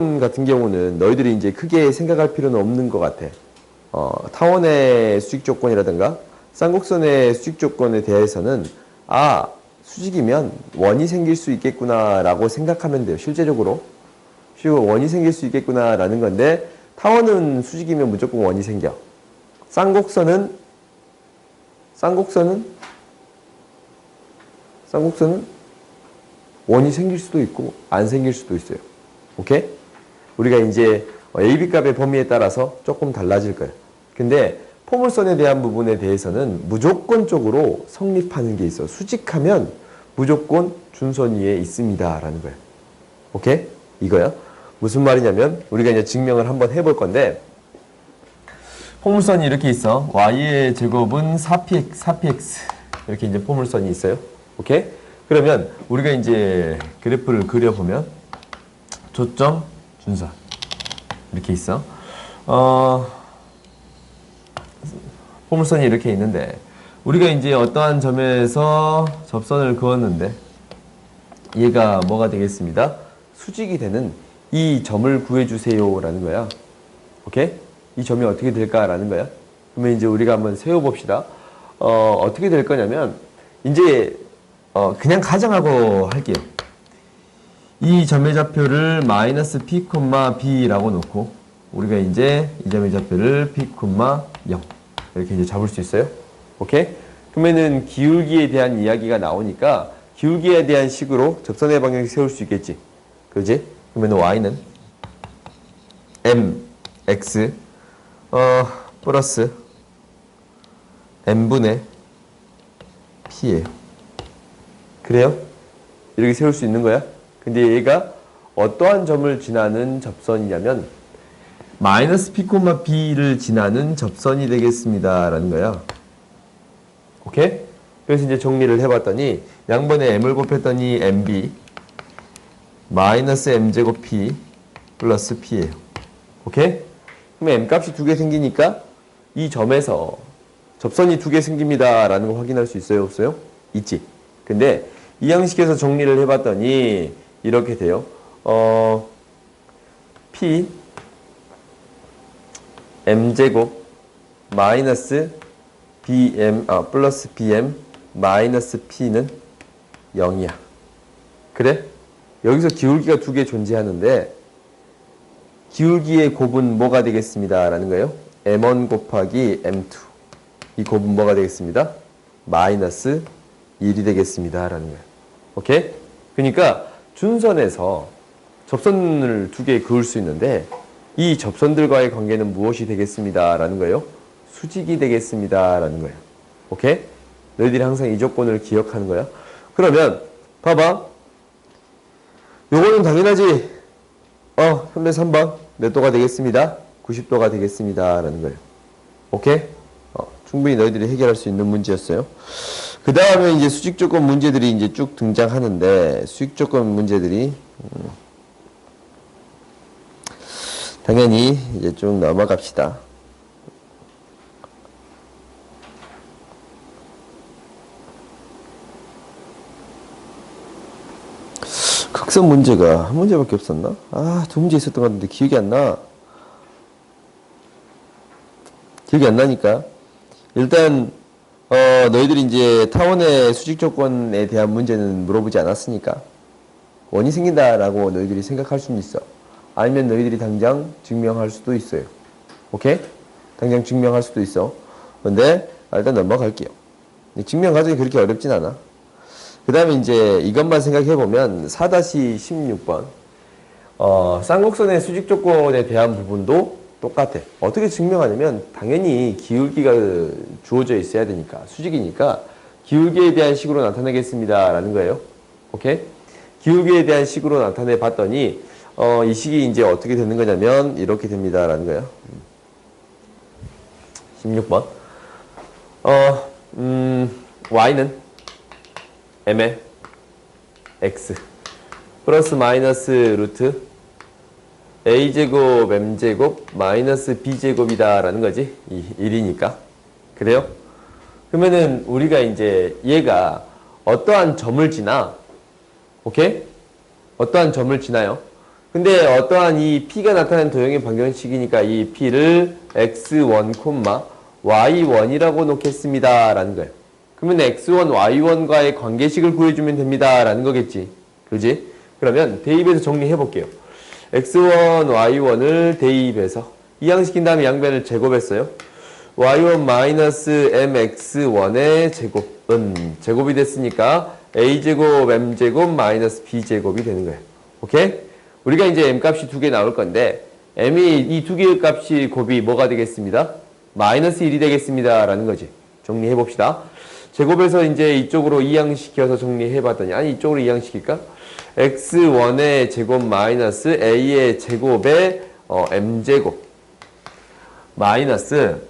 같은 경우는 너희들이 이제 크게 생각할 필요는 없는 것 같아. 타원의 수직 조건이라든가 쌍곡선의 수직 조건에 대해서는 수직이면 원이 생길 수 있겠구나라고 생각하면 돼요. 실제적으로 원이 생길 수 있겠구나라는 건데, 타원은 수직이면 무조건 원이 생겨. 쌍곡선은 원이 생길 수도 있고 안 생길 수도 있어요. 오케이? 우리가 이제 AB 값의 범위에 따라서 조금 달라질 거예요. 근데 포물선에 대한 부분에 대해서는 무조건적으로 성립하는 게 있어. 수직하면 무조건 준선 위에 있습니다 라는 거예요. 오케이? 이거야. 무슨 말이냐면 우리가 이제 증명을 한번 해볼 건데, 포물선이 이렇게 있어. y의 제곱은 4px 이렇게 이제 포물선이 있어요. 오케이? 그러면 우리가 이제 그래프를 그려보면 조점, 준선 이렇게 있어. 포물선이 이렇게 있는데, 우리가 이제 어떠한 점에서 접선을 그었는데 얘가 뭐가 되겠습니다? 수직이 되는 이 점을 구해주세요 라는 거야. 오케이? 이 점이 어떻게 될까라는 거야. 그러면 이제 우리가 한번 세워봅시다. 어떻게 될 거냐면, 이제 그냥 가정하고 할게요. 이 점의 좌표를 마이너스 p, b라고 놓고 우리가 이제 이 점의 좌표를 p, 0 이렇게 이제 잡을 수 있어요. 오케이? 그러면은 기울기에 대한 이야기가 나오니까 기울기에 대한 식으로 접선의 방향을 세울 수 있겠지. 그지? 그러면 y는 mx 플러스 n분의 p예요. 그래요? 이렇게 세울 수 있는 거야. 근데 얘가 어떠한 점을 지나는 접선이냐면 마이너스 p, b를 지나는 접선이 되겠습니다 라는 거야. 오케이? 그래서 이제 정리를 해봤더니 양번에 m을 곱했더니 mb 마이너스 m제곱 p 플러스 p예요. 오케이? 그럼 m값이 두 개 생기니까 이 점에서 접선이 두 개 생깁니다 라는 거 확인할 수 있어요? 없어요? 있지. 근데 이 양식에서 정리를 해봤더니 이렇게 돼요. p m제곱 마이너스 bm 플러스 bm 마이너스 p는 0이야. 그래? 여기서 기울기가 두 개 존재하는데 기울기의 곱은 뭐가 되겠습니다 라는 거예요. m1 곱하기 m2. 이 곱은 뭐가 되겠습니다? 마이너스 1이 되겠습니다 라는 거예요. 오케이? 그러니까 준선에서 접선을 두 개 그을 수 있는데 이 접선들과의 관계는 무엇이 되겠습니다 라는 거예요. 수직이 되겠습니다 라는 거예요. 오케이? 너희들이 항상 이 조건을 기억하는 거야. 그러면 봐봐. 요거는 당연하지. 현대 3번 몇 도가 되겠습니다? 90도가 되겠습니다 라는 거예요. 오케이? 충분히 너희들이 해결할 수 있는 문제였어요. 그 다음에 이제 수직 조건 문제들이 이제 쭉 등장하는데, 수직 조건 문제들이 당연히 이제 쭉 넘어갑시다. 극선 문제가 한 문제밖에 없었나? 두 문제 있었던 것 같은데 기억이 안 나. 기억이 안 나니까. 일단, 너희들이 이제 타원의 수직 조건에 대한 문제는 물어보지 않았으니까. 원이 생긴다라고 너희들이 생각할 수는 있어. 아니면 너희들이 당장 증명할 수도 있어요. 오케이? 당장 증명할 수도 있어. 근데, 일단 넘어갈게요. 증명 과정이 그렇게 어렵진 않아. 그 다음에 이제 이것만 생각해보면 4-16번 쌍곡선의 수직 조건에 대한 부분도 똑같아. 어떻게 증명하냐면 당연히 기울기가 주어져 있어야 되니까, 수직이니까 기울기에 대한 식으로 나타내겠습니다 라는 거예요. 오케이? 기울기에 대한 식으로 나타내 봤더니 이 식이 이제 어떻게 되는 거냐면 이렇게 됩니다 라는 거예요. 16번 y는 m의 x 플러스 마이너스 루트 a제곱 m제곱 마이너스 b제곱이다 라는 거지. 1이니까. 그래요? 그러면은 우리가 이제 얘가 어떠한 점을 지나, 오케이? 어떠한 점을 지나요? 근데 어떠한 이 P가 나타나는 도형의 방정식이니까 이 P를 x1, y1이라고 놓겠습니다. 라는 거예요. 그러면 x1, y1과의 관계식을 구해주면 됩니다. 라는 거겠지. 그지? 그러면 대입해서 정리해 볼게요. x1, y1을 대입해서 이항시킨 다음에 양변을 제곱했어요. y1-mx1의 제곱은 제곱이 됐으니까 a제곱, m제곱, 마이너스 b제곱이 되는 거예요. 오케이? 우리가 이제 m값이 두 개 나올 건데 m이 이 두 개의 값이 곱이 뭐가 되겠습니다? 마이너스 1이 되겠습니다. 라는 거지. 정리해 봅시다. 제곱해서 이제 이쪽으로 이항시켜서 정리해 봤더니 아니 이쪽으로 이항시킬까? x1의 제곱 마이너스 a의 제곱의 m제곱 마이너스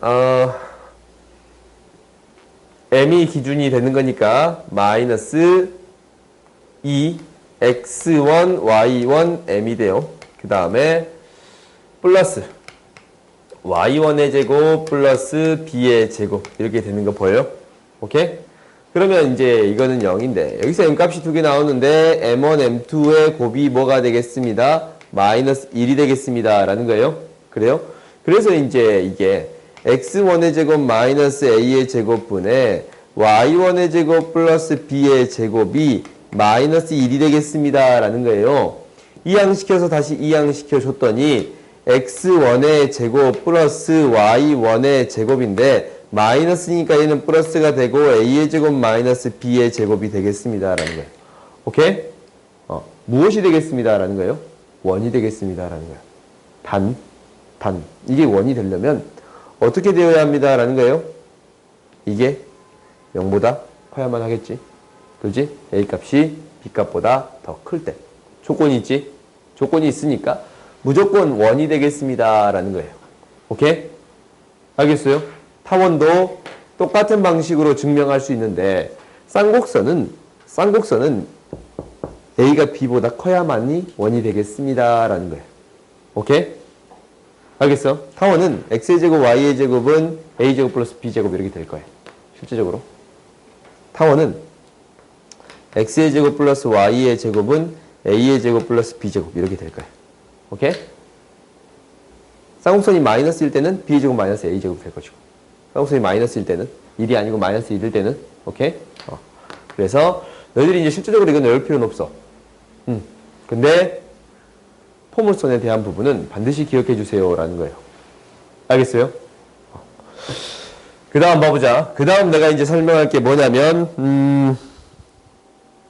m이 기준이 되는 거니까 마이너스 2 x1, y1, m이 돼요. 그 다음에 플러스 y1의 제곱 플러스 b의 제곱 이렇게 되는 거 보여요? 오케이? 그러면 이제 이거는 0인데 여기서 m값이 두 개 나오는데 m1, m2의 곱이 뭐가 되겠습니다? 마이너스 1이 되겠습니다. 라는 거예요. 그래요? 그래서 이제 이게 x1의 제곱 마이너스 a의 제곱분에 y1의 제곱 플러스 b의 제곱이 마이너스 1이 되겠습니다. 라는 거예요. 이항시켜서 다시 이항시켜 줬더니 x1의 제곱 플러스 y1의 제곱인데 마이너스니까 얘는 플러스가 되고 a의 제곱 마이너스 b의 제곱이 되겠습니다. 라는 거예요. 오케이? 무엇이 되겠습니다. 라는 거예요? 원이 되겠습니다. 라는 거예요. 이게 원이 되려면 어떻게 되어야 합니다. 라는 거예요? 이게 0보다 커야만 하겠지. 그렇지? A값이 B값보다 더 클 때. 조건이 있지? 조건이 있으니까 무조건 원이 되겠습니다. 라는 거예요. 오케이? 알겠어요? 타원도 똑같은 방식으로 증명할 수 있는데 쌍곡선은 A가 B보다 커야만이 원이 되겠습니다. 라는 거예요. 오케이? 알겠어? 타원은 X의 제곱, Y의 제곱은 A제곱 플러스 B제곱 이렇게 될 거예요. 실제적으로. 타원은 X의 제곱 플러스 Y의 제곱은 A의 제곱 플러스 B제곱 이렇게 될 거예요. 오케이? 쌍곡선이 마이너스일 때는 B의 제곱 마이너스 A제곱 될 것이고 쌍곡선이 마이너스일 때는 1이 아니고 마이너스 1일 때는 오케이? 그래서 너희들이 이제 실제적으로 이건 외울 필요는 없어. 근데 포물선에 대한 부분은 반드시 기억해 주세요. 라는 거예요. 알겠어요? 그 다음 봐보자. 그 다음 내가 이제 설명할 게 뭐냐면,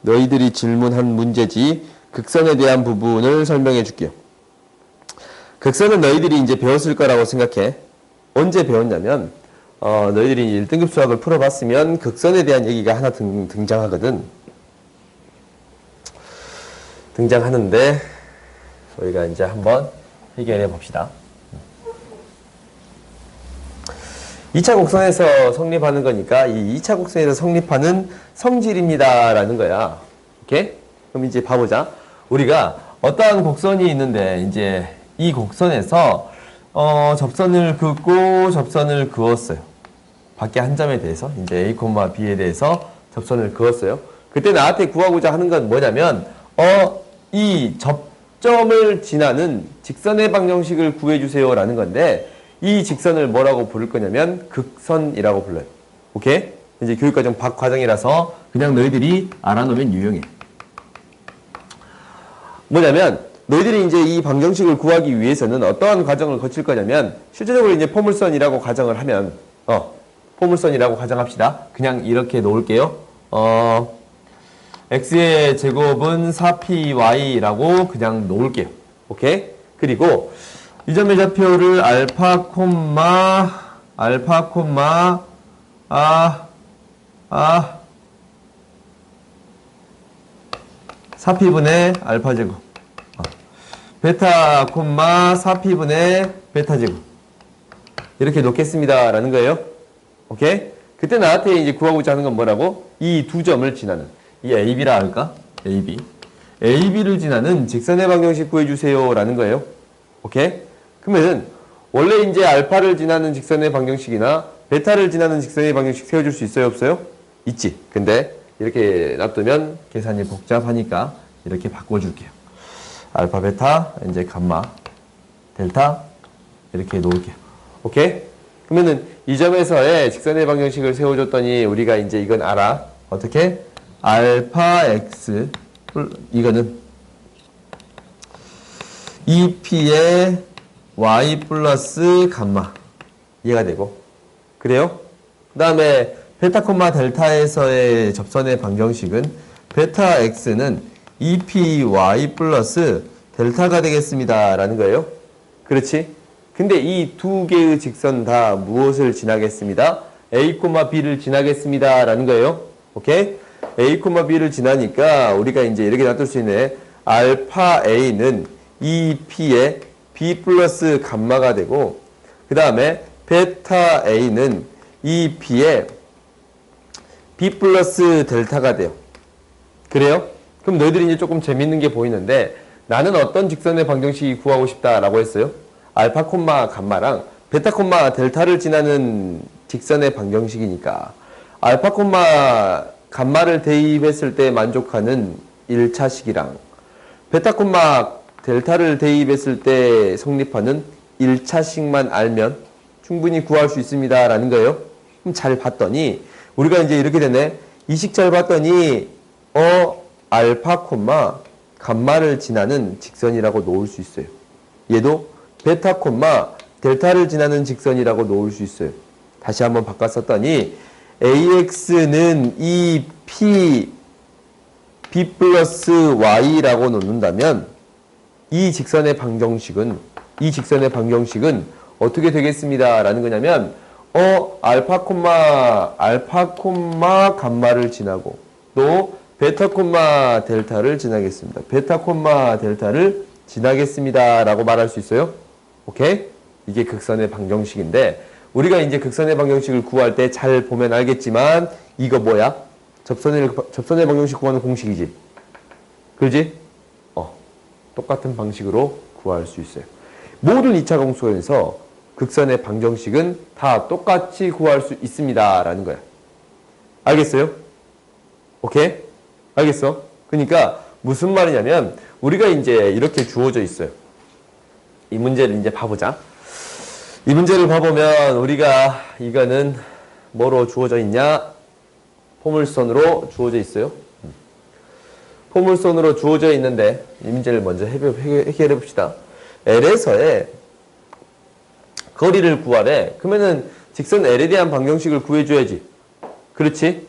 너희들이 질문한 문제지, 극선에 대한 부분을 설명해 줄게요. 극선은 너희들이 이제 배웠을 거라고 생각해. 언제 배웠냐면, 너희들이 1등급 수학을 풀어봤으면 극선에 대한 얘기가 하나 등장하거든. 등장하는데, 저희가 이제 한번 해결해 봅시다. 2차 곡선에서 성립하는 거니까 이 2차 곡선에서 성립하는 성질입니다. 라는 거야. 오케이? 그럼 이제 봐보자. 우리가 어떠한 곡선이 있는데 이제 이 곡선에서 접선을 긋고 접선을 그었어요. 밖에 한 점에 대해서 이제 A, B에 대해서 접선을 그었어요. 그때 나한테 구하고자 하는 건 뭐냐면 이 접점을 지나는 직선의 방정식을 구해주세요. 라는 건데 이 직선을 뭐라고 부를 거냐면 극선이라고 불러요. 오케이? 이제 교육과정 박과정이라서 그냥 너희들이 알아놓으면 유용해. 뭐냐면 너희들이 이제 이 방정식을 구하기 위해서는 어떠한 과정을 거칠 거냐면 실제적으로 이제 포물선이라고 가정을 하면 포물선이라고 가정합시다. 그냥 이렇게 놓을게요. x의 제곱은 4py라고 그냥 놓을게요. 오케이? 그리고 이 점의 좌표를 알파, 4p분의 알파 제곱. 베타, 4p분의 베타 제곱. 이렇게 놓겠습니다. 라는 거예요. 오케이? 그때 나한테 이제 구하고자 하는 건 뭐라고? 이 두 점을 지나는. 이 AB라 할까? AB. AB를 지나는 직선의 방정식 구해주세요. 라는 거예요. 오케이? 그러면 원래 이제 알파를 지나는 직선의 방정식이나 베타를 지나는 직선의 방정식 세워줄 수 있어요? 없어요? 있지. 근데 이렇게 놔두면 계산이 복잡하니까 이렇게 바꿔줄게요. 알파, 베타, 이제 감마, 델타 이렇게 놓을게요. 오케이? 그러면은 이 점에서의 직선의 방정식을 세워줬더니 우리가 이제 이건 알아. 어떻게? 알파 x 이거는 2p의 y 플러스 감마 이해가 되고 그래요? 그 다음에 베타 콤마 델타에서의 접선의 방정식은 베타 x는 2py 플러스 델타가 되겠습니다 라는 거예요. 그렇지? 근데 이 두 개의 직선 다 무엇을 지나겠습니다? a, b를 지나겠습니다 라는 거예요. 오케이? a, b를 지나니까 우리가 이제 이렇게 놔둘 수 있네. 알파 a는 2p의 b 플러스 감마가 되고 그 다음에 베타 a는 2p의 b 플러스 델타가 돼요. 그래요? 그럼 너희들이 이제 조금 재밌는 게 보이는데 나는 어떤 직선의 방정식이 구하고 싶다라고 했어요? 알파 콤마 감마랑 베타 콤마 델타를 지나는 직선의 방정식이니까 알파 콤마 감마를 대입했을 때 만족하는 1차식이랑 베타 콤마 델타를 대입했을 때 성립하는 1차식만 알면 충분히 구할 수 있습니다 라는 거예요. 그럼 잘 봤더니 우리가 이제 이렇게 되네. 이 식 잘 봤더니 알파 콤마 감마를 지나는 직선이라고 놓을 수 있어요. 얘도 베타 콤마 델타를 지나는 직선이라고 놓을 수 있어요. 다시 한번 바꿔 썼더니 AX는 2P B 플러스 Y라고 놓는다면 이 직선의 방정식은 어떻게 되겠습니다 라는 거냐면 알파 콤마 감마를 지나고 또 베타 콤마 델타를 지나겠습니다. 베타 콤마 델타를 지나겠습니다 라고 말할 수 있어요. 오케이? 이게 극선의 방정식인데 우리가 이제 극선의 방정식을 구할 때 잘 보면 알겠지만 이거 뭐야? 접선의 방정식 구하는 공식이지. 그지? 똑같은 방식으로 구할 수 있어요. 모든 2차 공식에서 극선의 방정식은 다 똑같이 구할 수 있습니다 라는 거야. 알겠어요? 오케이? 알겠어? 그러니까 무슨 말이냐면 우리가 이제 이렇게 주어져 있어요. 이 문제를 이제 봐보자. 이 문제를 봐보면 우리가 이거는 뭐로 주어져 있냐? 포물선으로 주어져 있어요. 포물선으로 주어져 있는데 이 문제를 먼저 해결해 봅시다. L에서의 거리를 구하래. 그러면은 직선 L에 대한 방정식을 구해줘야지. 그렇지?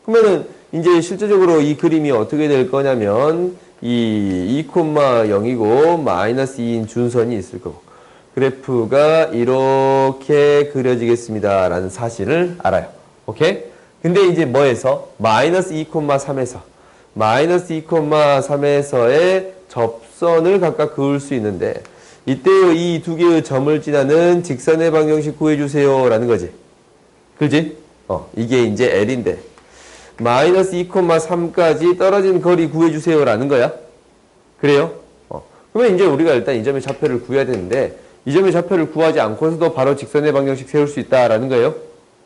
그러면은 이제 실제적으로 이 그림이 어떻게 될 거냐면 이 2,0이고 마이너스 2인 준선이 있을 거고 그래프가 이렇게 그려지겠습니다 라는 사실을 알아요. 오케이? 근데 이제 뭐에서? 마이너스 2,3에서 마이너스 2,3에서의 접선을 각각 그을 수 있는데 이때의 이 두 개의 점을 지나는 직선의 방정식 구해주세요 라는 거지. 그지? 이게 이제 L인데 마이너스 2,3까지 떨어진 거리 구해주세요 라는 거야. 그래요? 그러면 이제 우리가 일단 이 점의 좌표를 구해야 되는데 이 점의 좌표를 구하지 않고서도 바로 직선의 방정식 세울 수 있다라는 거예요.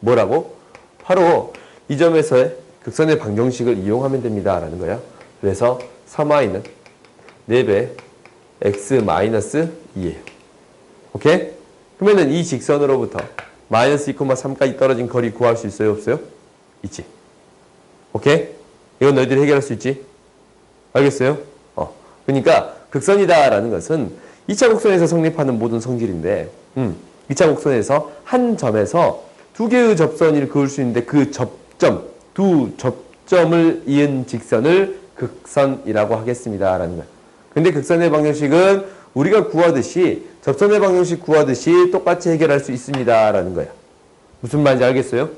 뭐라고? 바로 이 점에서의 극선의 방정식을 이용하면 됩니다 라는 거야. 그래서 3y는 4배 x 마이너스 2예요. 오케이? 그러면은 이 직선으로부터 마이너스 2,3까지 떨어진 거리 구할 수 있어요? 없어요? 있지. 오케이? 이건 너희들이 해결할 수 있지? 알겠어요? 그러니까 극선이다라는 것은 2차 곡선에서 성립하는 모든 성질인데 2차 곡선에서 한 점에서 두 개의 접선을 그을 수 있는데 그 두 접점을 이은 직선을 극선이라고 하겠습니다 라는 거야. 근데 극선의 방정식은 우리가 구하듯이 접선의 방정식 구하듯이 똑같이 해결할 수 있습니다 라는 거야. 무슨 말인지 알겠어요?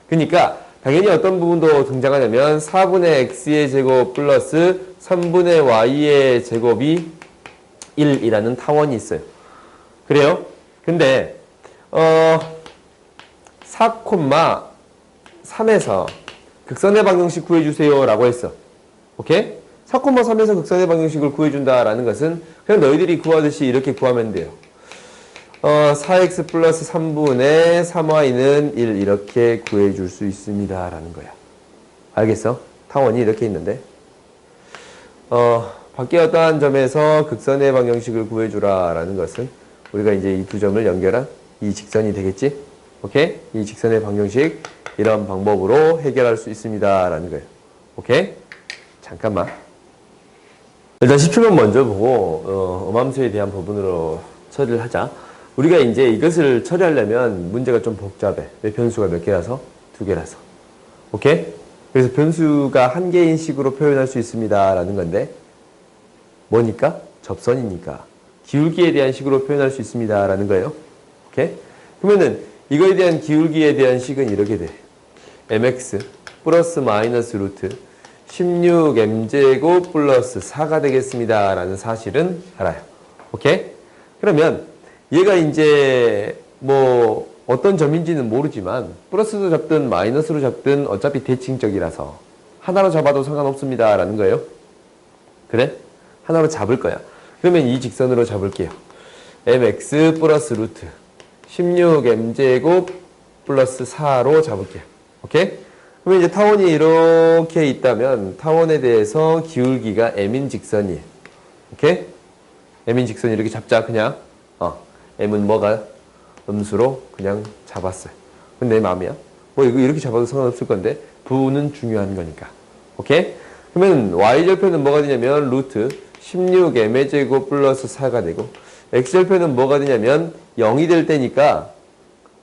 그러니까 당연히 어떤 부분도 등장하냐면 4분의 x의 제곱 플러스 3분의 y의 제곱이 1이라는 타원이 있어요. 그래요? 근데 4,3에서 극선의 방정식 구해주세요 라고 했어. 오케이? 4,3에서 극선의 방정식을 구해준다라는 것은 그냥 너희들이 구하듯이 이렇게 구하면 돼요. 4x 플러스 3분의 3y는 1 이렇게 구해줄 수 있습니다 라는 거야. 알겠어? 타원이 이렇게 있는데 밖에 어떠한 점에서 극선의 방정식을 구해주라 라는 것은 우리가 이제 이 두 점을 연결한 이 직선이 되겠지? 오케이? 이 직선의 방정식 이런 방법으로 해결할 수 있습니다 라는 거예요. 오케이? 잠깐만. 일단 17번 먼저 보고 음함수에 대한 부분으로 처리를 하자. 우리가 이제 이것을 처리하려면 문제가 좀 복잡해. 왜? 변수가 몇 개라서? 두 개라서. 오케이? 그래서 변수가 한 개인 식으로 표현할 수 있습니다 라는 건데 뭐니까? 접선이니까 기울기에 대한 식으로 표현할 수 있습니다 라는 거예요. 오케이? 그러면은 이거에 대한 기울기에 대한 식은 이렇게 돼. mx 플러스 마이너스 루트 16m제곱 플러스 4가 되겠습니다 라는 사실은 알아요. 오케이? 그러면 얘가 이제 뭐 어떤 점인지는 모르지만 플러스로 잡든 마이너스로 잡든 어차피 대칭적이라서 하나로 잡아도 상관없습니다 라는 거예요. 그래? 하나로 잡을 거야. 그러면 이 직선으로 잡을게요. mx 플러스 루트 16m제곱 플러스 4로 잡을게요. 오케이? 그러면 이제 타원이 이렇게 있다면 타원에 대해서 기울기가 m인 직선이에요. 오케이? m인 직선이 이렇게 잡자 그냥. m은 뭐가? 음수로 그냥 잡았어요. 근데 내 마음이야. 뭐 이거 이렇게 잡아도 상관없을 건데 부는 중요한 거니까. 오케이? 그러면 y절편은 뭐가 되냐면 루트 16m의 제곱 플러스 4가 되고 x절편은 뭐가 되냐면 0이 될 때니까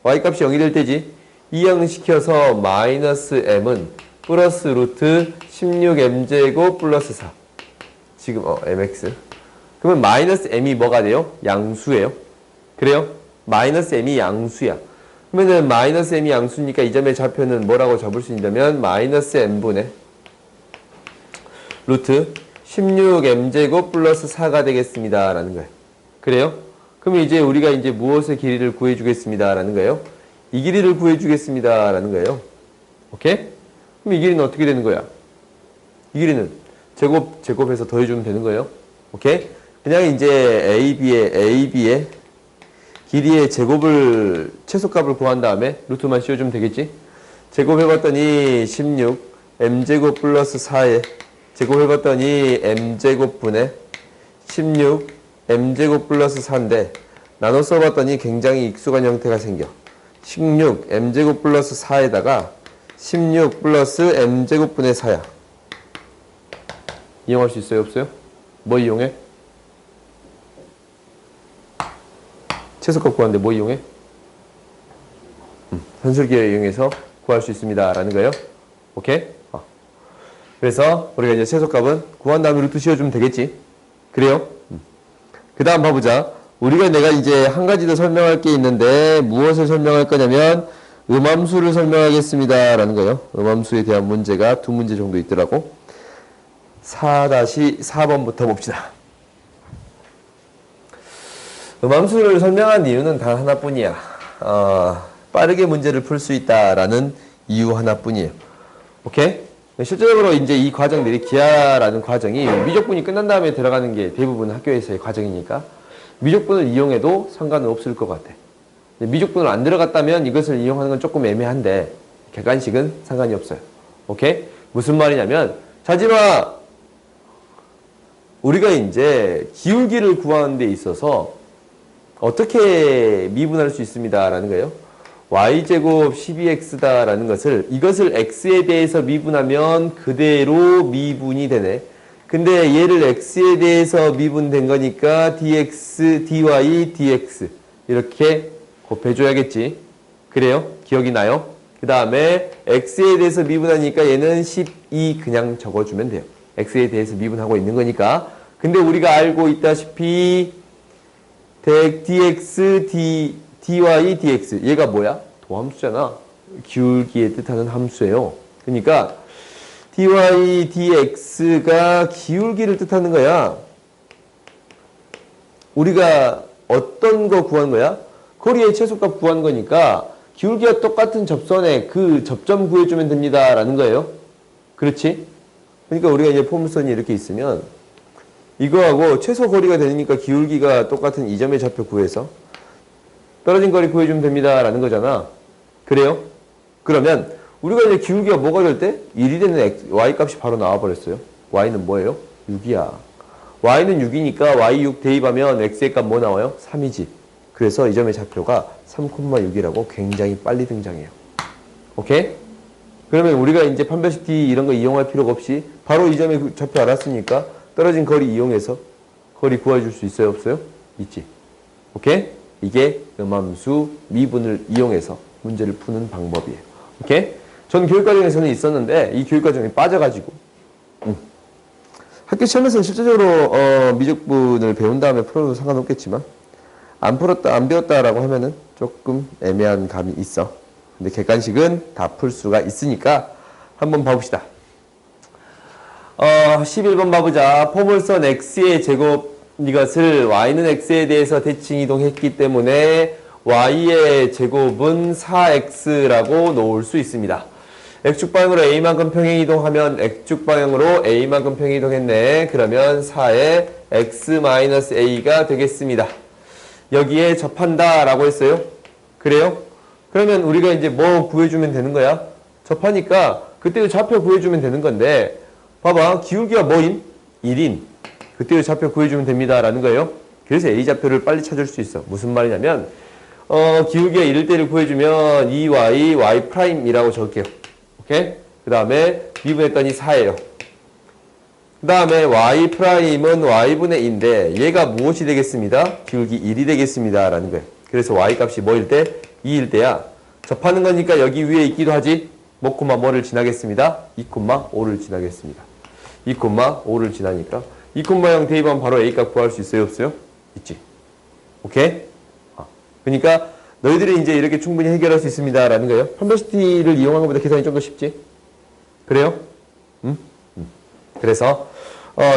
y값이 0이 될 때지. 이항시켜서 마이너스 m은 플러스 루트 16m제곱 플러스 4. 지금 mx. 그러면 마이너스 m이 뭐가 돼요? 양수예요. 그래요? 마이너스 m이 양수야. 그러면은 마이너스 m이 양수니까 이 점의 좌표는 뭐라고 잡을 수 있냐면 마이너스 m분의 루트 16m제곱 플러스 4가 되겠습니다 라는 거예요. 그래요? 그럼 이제 우리가 이제 무엇의 길이를 구해주겠습니다 라는 거예요? 이 길이를 구해주겠습니다 라는 거예요. 오케이? 그럼 이 길이는 어떻게 되는 거야? 이 길이는 제곱해서 더해주면 되는 거예요. 오케이? 그냥 이제 AB의 길이의 제곱을 최소값을 구한 다음에 루트만 씌워주면 되겠지? 제곱해봤더니 16 m제곱 플러스 4에 제곱해봤더니 m제곱분의 16 m제곱 플러스 4인데 나눠 써봤더니 굉장히 익숙한 형태가 생겨. 16 m제곱 플러스 4에다가 16 플러스 m제곱분의 4야. 이용할 수 있어요? 없어요? 뭐 이용해? 최소값 구하는데 뭐 이용해? 산술기를 이용해서 구할 수 있습니다 라는 거예요. 오케이? 그래서 우리가 이제 최소값은 구한 다음에 루트 씌워주면 되겠지. 그래요? 그 다음 봐보자. 내가 이제 한 가지 더 설명할 게 있는데 무엇을 설명할 거냐면 음함수를 설명하겠습니다 라는 거예요. 음함수에 대한 문제가 두 문제 정도 있더라고. 4-4번부터 봅시다. 음함수를 설명한 이유는 단 하나뿐이야. 빠르게 문제를 풀 수 있다라는 이유 하나뿐이에요. 오케이? 실제적으로 이제 이 과정들이 기하라는 과정이 미적분이 끝난 다음에 들어가는 게 대부분 학교에서의 과정이니까 미적분을 이용해도 상관은 없을 것 같아. 미적분을 안 들어갔다면 이것을 이용하는 건 조금 애매한데 객관식은 상관이 없어요. 오케이? 무슨 말이냐면 자지마 우리가 이제 기울기를 구하는 데 있어서 어떻게 미분할 수 있습니다 라는 거예요. y제곱 12x다 라는 이것을 x에 대해서 미분하면 그대로 미분이 되네. 근데 얘를 x에 대해서 미분된 거니까 dx, dy, dx 이렇게 곱해줘야겠지. 그래요? 기억이 나요? 그 다음에 x에 대해서 미분하니까 얘는 12 그냥 적어주면 돼요. x에 대해서 미분하고 있는 거니까. 근데 우리가 알고 있다시피 dx, dy, dx 얘가 뭐야? 도함수잖아. 기울기에 뜻하는 함수예요. 그러니까 dy, dx가 기울기를 뜻하는 거야. 우리가 어떤 거 구한 거야? 거리의 최소값 구한 거니까 기울기가 똑같은 접선에 그 접점 구해주면 됩니다 라는 거예요. 그렇지? 그러니까 우리가 이제 포물선이 이렇게 있으면 이거하고 최소 거리가 되니까 기울기가 똑같은 이 점의 좌표 구해서 떨어진 거리 구해주면 됩니다 라는 거잖아. 그래요? 그러면 우리가 이제 기울기가 뭐가 될 때? 1이 되는 y 값이 바로 나와버렸어요. y는 뭐예요? 6이야. y는 6이니까 y6 대입하면 x의 값 뭐 나와요? 3이지. 그래서 이 점의 좌표가 3,6이라고 굉장히 빨리 등장해요. 오케이? 그러면 우리가 이제 판별식 D 이런 거 이용할 필요가 없이 바로 이 점의 좌표 알았으니까 떨어진 거리 이용해서 거리 구해줄 수 있어요? 없어요? 있지. 오케이? 이게 음함수 미분을 이용해서 문제를 푸는 방법이에요. 오케이? 전 교육과정에서는 있었는데 이 교육과정이 빠져가지고 학교 시험에서는 실제적으로 미적분을 배운 다음에 풀어도 상관없겠지만 안 배웠다라고 하면은 조금 애매한 감이 있어. 근데 객관식은 다 풀 수가 있으니까 한번 봐봅시다. 11번 봐보자. 포물선 x의 제곱 이것을 y는 x에 대해서 대칭 이동했기 때문에 y의 제곱은 4x라고 놓을 수 있습니다. x축 방향으로 a만큼 평행 이동하면 x축 방향으로 a만큼 평행 이동했네. 그러면 4의 x-a가 되겠습니다. 여기에 접한다 라고 했어요. 그래요? 그러면 우리가 이제 뭐 구해주면 되는 거야? 접하니까 그때의 좌표 구해주면 되는 건데 봐봐. 기울기가 뭐임? 1인. 그때의 좌표 구해주면 됩니다 라는 거예요. 그래서 a좌표를 빨리 찾을 수 있어. 무슨 말이냐면 기울기가 1일 때를 구해주면 2y, y'이라고 적을게요. 오케이? 그 다음에 미분했더니 4예요. 그 다음에 y'은 y분의 2인데 얘가 무엇이 되겠습니다? 기울기 1이 되겠습니다 라는 거예요. 그래서 y값이 뭐일 때? 2일 때야. 접하는 거니까 여기 위에 있기도 하지. 뭐를 지나겠습니다? 2,5를 지나겠습니다. 2,5를 지나니까 2,0 대입하면 바로 a값 구할 수 있어요? 없어요? 있지. 오케이? 그러니까 너희들이 이제 이렇게 충분히 해결할 수 있습니다 라는 거예요. 판별식 T를 이용한 것보다 계산이 좀 더 쉽지? 그래요? 그래서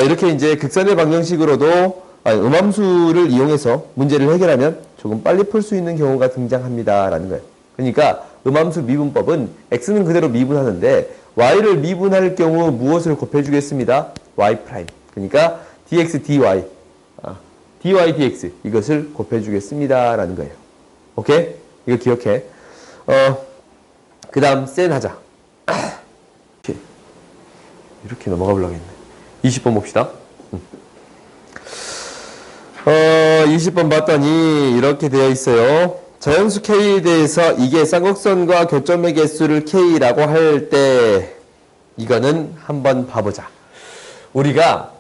이렇게 이제 극선의 방정식으로도 음함수를 이용해서 문제를 해결하면 조금 빨리 풀 수 있는 경우가 등장합니다 라는 거예요. 그러니까 음함수 미분법은 x는 그대로 미분하는데 y를 미분할 경우 무엇을 곱해주겠습니다? y'. 그러니까 dx, dy, dy, dx 이것을 곱해주겠습니다 라는 거예요. 오케이? 이거 기억해. 그 다음 센 하자. 이렇게 넘어가 보려고 했네. 20번 봅시다. 20번 봤더니 이렇게 되어 있어요. 자연수 K에 대해서 이게 쌍곡선과 교점의 개수를 K라고 할 때 이거는 한번 봐보자. 우리가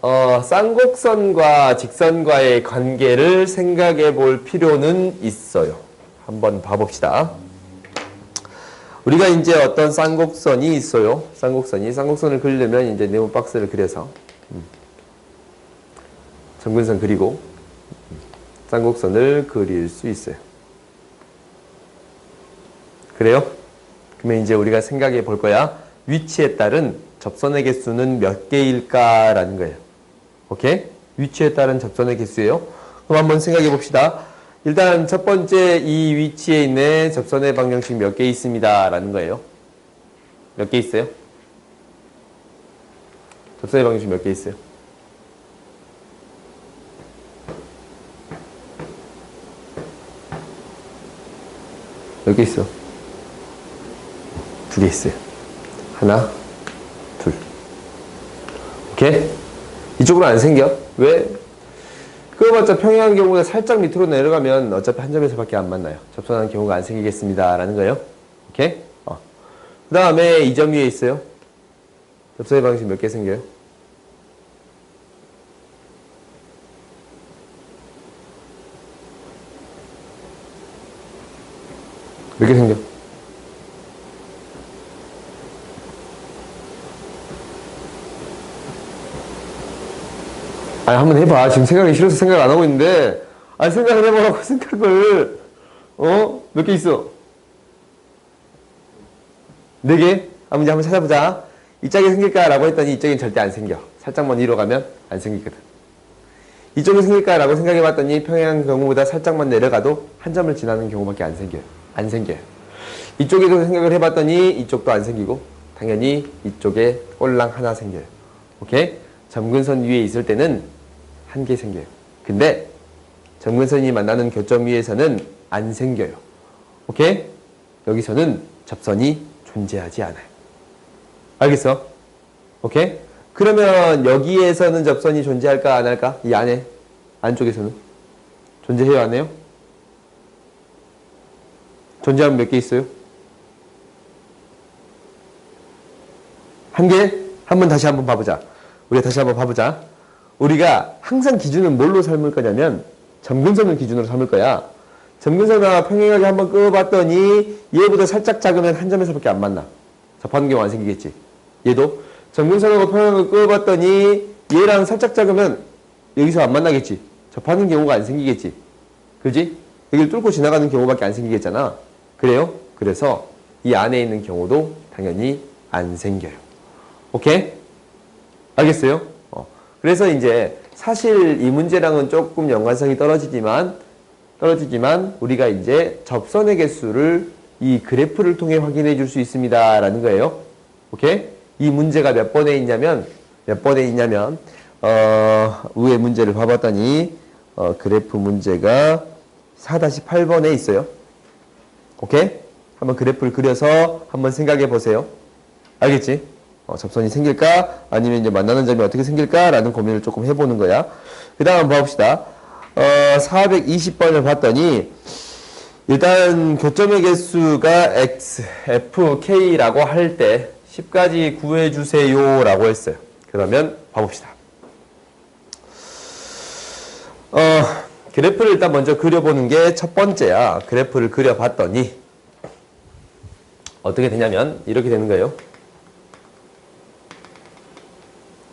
쌍곡선과 직선과의 관계를 생각해 볼 필요는 있어요. 한번 봐봅시다. 우리가 이제 어떤 쌍곡선이 있어요. 쌍곡선을 그리려면 이제 네모 박스를 그려서 점근선 그리고 쌍곡선을 그릴 수 있어요. 그래요? 그러면 이제 우리가 생각해 볼 거야. 위치에 따른 접선의 개수는 몇 개일까라는 거예요. 오케이? 위치에 따른 접선의 개수예요. 그럼 한번 생각해 봅시다. 일단 첫 번째 이 위치에 있는 접선의 방정식 몇 개 있습니다 라는 거예요. 몇 개 있어요? 접선의 방정식 몇 개 있어요? 몇 개 있어? 2개 있어요. 하나, 둘. 오케이? 이쪽으로 안 생겨. 왜? 그거봤자 평행한 경우가 살짝 밑으로 내려가면 어차피 한 점에서밖에 안 만나요. 접선하는 경우가 안 생기겠습니다 라는 거예요. 오케이? 그 다음에 이 점 위에 있어요. 접선의 방식 몇 개 생겨요? 몇 개 생겨? 아니, 한번 해봐. 지금 생각이 싫어서 생각 안 하고 있는데, 아니, 생각을 해보라고, 생각을. 몇 개 있어? 4개? 한번 찾아보자. 이쪽에 생길까라고 했더니 이쪽엔 절대 안 생겨. 살짝만 위로 가면 안 생기거든. 이쪽에 생길까라고 생각해봤더니 평행한 경우보다 살짝만 내려가도 한 점을 지나는 경우밖에 안 생겨요. 안 생겨요. 이쪽에도 생각을 해봤더니 이쪽도 안 생기고, 당연히 이쪽에 꼴랑 하나 생겨요. 오케이? 점근선 위에 있을 때는 한 개 생겨요. 근데 점근선이 만나는 교점 위에서는 안 생겨요. 오케이? 여기서는 접선이 존재하지 않아요. 알겠어? 오케이? 그러면 여기에서는 접선이 존재할까 안 할까? 이 안에 안쪽에서는 존재해요 안 해요? 존재하면 몇 개 있어요? 한 개? 다시 한번 봐보자. 우리가 다시 한번 봐보자. 우리가 항상 기준은 뭘로 삼을 거냐면 점근선을 기준으로 삼을 거야. 점근선과 평행하게 한번 끄어봤더니 얘보다 살짝 작으면 한 점에서밖에 안 만나. 접하는 경우 안 생기겠지. 얘도 점근선하고 평행하게 끄어봤더니 얘랑 살짝 작으면 여기서 안 만나겠지. 접하는 경우가 안 생기겠지. 그지? 여기를 뚫고 지나가는 경우밖에 안 생기겠잖아. 그래요? 그래서 이 안에 있는 경우도 당연히 안 생겨요. 오케이? 알겠어요? 그래서 이제 사실 이 문제랑은 조금 연관성이 떨어지지만 우리가 이제 접선의 개수를 이 그래프를 통해 확인해 줄 수 있습니다. 라는 거예요. 오케이? 이 문제가 몇 번에 있냐면, 위에 문제를 봐봤더니, 그래프 문제가 4-8번에 있어요. 오케이? 한번 그래프를 그려서 한번 생각해 보세요. 알겠지? 접선이 생길까? 아니면 이제 만나는 점이 어떻게 생길까? 라는 고민을 조금 해보는 거야. 그 다음 한번 봅시다. 420번을 봤더니, 일단 교점의 개수가 x, f, k라고 할 때 10까지 구해주세요 라고 했어요. 그러면 봐봅시다. 그래프를 일단 먼저 그려보는 게 첫 번째야. 그래프를 그려봤더니 어떻게 되냐면 이렇게 되는 거예요.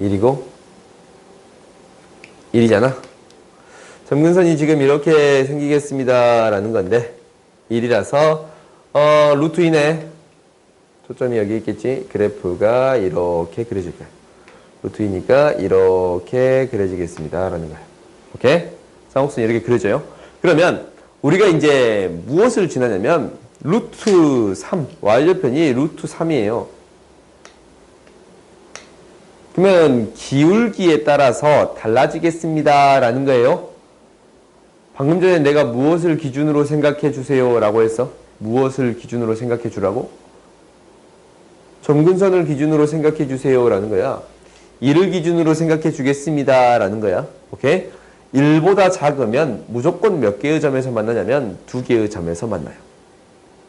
1이고 1이잖아. 점근선이 지금 이렇게 생기겠습니다 라는 건데 1이라서 루트 2네. 초점이 여기 있겠지. 그래프가 이렇게 그려질 거야. 루트 2니까 이렇게 그려지겠습니다 라는 거야. 오케이? 쌍곡선이 이렇게 그려져요. 그러면 우리가 이제 무엇을 지나냐면 루트 3, y절편이 루트 3이에요. 그러면 기울기에 따라서 달라지겠습니다 라는 거예요. 방금 전에 내가 무엇을 기준으로 생각해 주세요 라고 했어? 무엇을 기준으로 생각해 주라고? 점근선을 기준으로 생각해 주세요 라는 거야. 1을 기준으로 생각해 주겠습니다 라는 거야. 오케이? 1보다 작으면 무조건 몇 개의 점에서 만나냐면 2개의 점에서 만나요.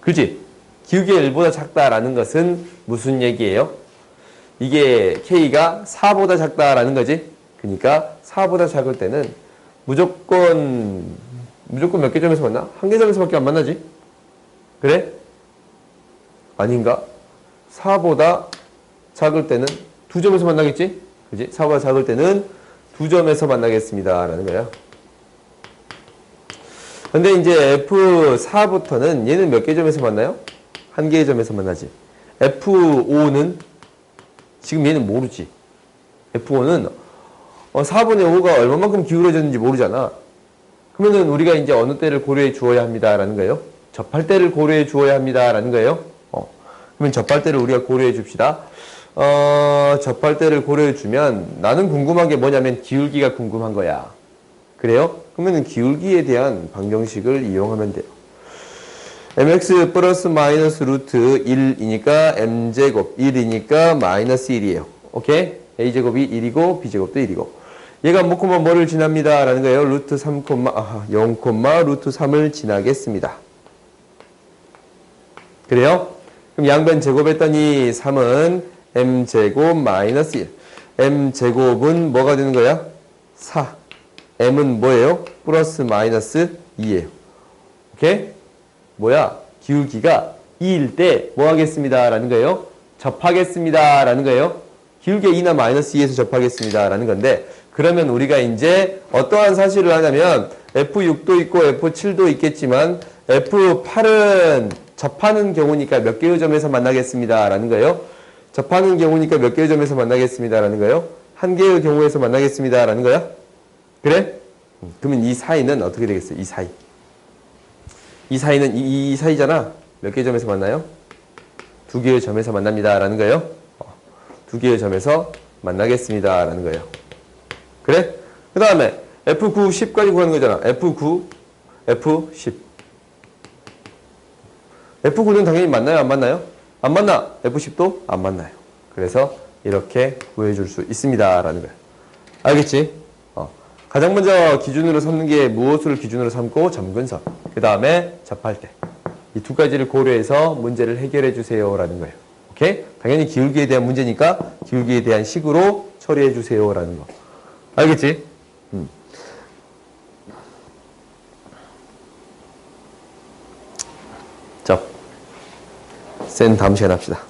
그렇지? 기울기가 1보다 작다라는 것은 무슨 얘기예요? 이게 K가 4보다 작다라는 거지? 그러니까 4보다 작을 때는 무조건 몇 개 점에서 만나? 한 개 점에서밖에 안 만나지? 그래? 아닌가? 4보다 작을 때는 2점에서 만나겠지? 그지? 4보다 작을 때는 2점에서 만나겠습니다. 라는 거야. 근데 이제 F4부터는 얘는 몇 개 점에서 만나요? 한 개의 점에서 만나지. F5는 지금 얘는 모르지. F5는 4분의 5가 얼마만큼 기울어졌는지 모르잖아. 그러면은 우리가 이제 어느 때를 고려해 주어야 합니다. 라는 거예요. 접할 때를 고려해 주어야 합니다. 라는 거예요. 그러면 접할 때를 우리가 고려해 줍시다. 접할 때를 고려해 주면 나는 궁금한 게 뭐냐면 기울기가 궁금한 거야. 그래요? 그러면 기울기에 대한 방정식을 이용하면 돼요. mx 플러스 마이너스 루트 1이니까 m제곱 1이니까 마이너스 1이에요. 오케이? a제곱이 1이고 b제곱도 1이고 얘가 뭐를 지납니다. 라는 거예요. 루트 3, 0, 루트 3을 지나겠습니다. 그래요? 그럼 양변 제곱했더니 3은 m제곱 마이너스 1. m제곱은 뭐가 되는 거야? 4. m은 뭐예요? 플러스 마이너스 2예요. 오케이? 뭐야? 기울기가 2일 때 뭐 하겠습니다. 라는 거예요? 접하겠습니다. 라는 거예요. 기울기가 2나 마이너스 2에서 접하겠습니다. 라는 건데 그러면 우리가 이제 어떠한 사실을 하냐면 F6도 있고 F7도 있겠지만 F8은 접하는 경우니까 몇 개의 점에서 만나겠습니다. 라는 거예요. 접하는 경우니까 몇 개의 점에서 만나겠습니다. 라는 거예요. 한 개의 경우에서 만나겠습니다. 라는 거야. 그래? 그러면 이 사이는 어떻게 되겠어요? 이 사이. 이 사이는 이 사이잖아. 몇 개의 점에서 만나요? 2개의 점에서 만납니다. 라는 거예요. 2개의 점에서 만나겠습니다. 라는 거예요. 그래? 그 다음에 F9, 10까지 구하는 거잖아. F9, F10. F9는 당연히 만나요? 안 만나요? 안 만나. F10도 안 만나요. 그래서 이렇게 구해줄 수 있습니다. 라는 거야. 알겠지? 가장 먼저 기준으로 삼는 게 무엇을 기준으로 삼고 점근선. 그 다음에 접할 때. 이 두 가지를 고려해서 문제를 해결해 주세요. 라는 거예요. 오케이? 당연히 기울기에 대한 문제니까 기울기에 대한 식으로 처리해 주세요. 라는 거. 알겠지? 자, 센 다음 시간에 합시다.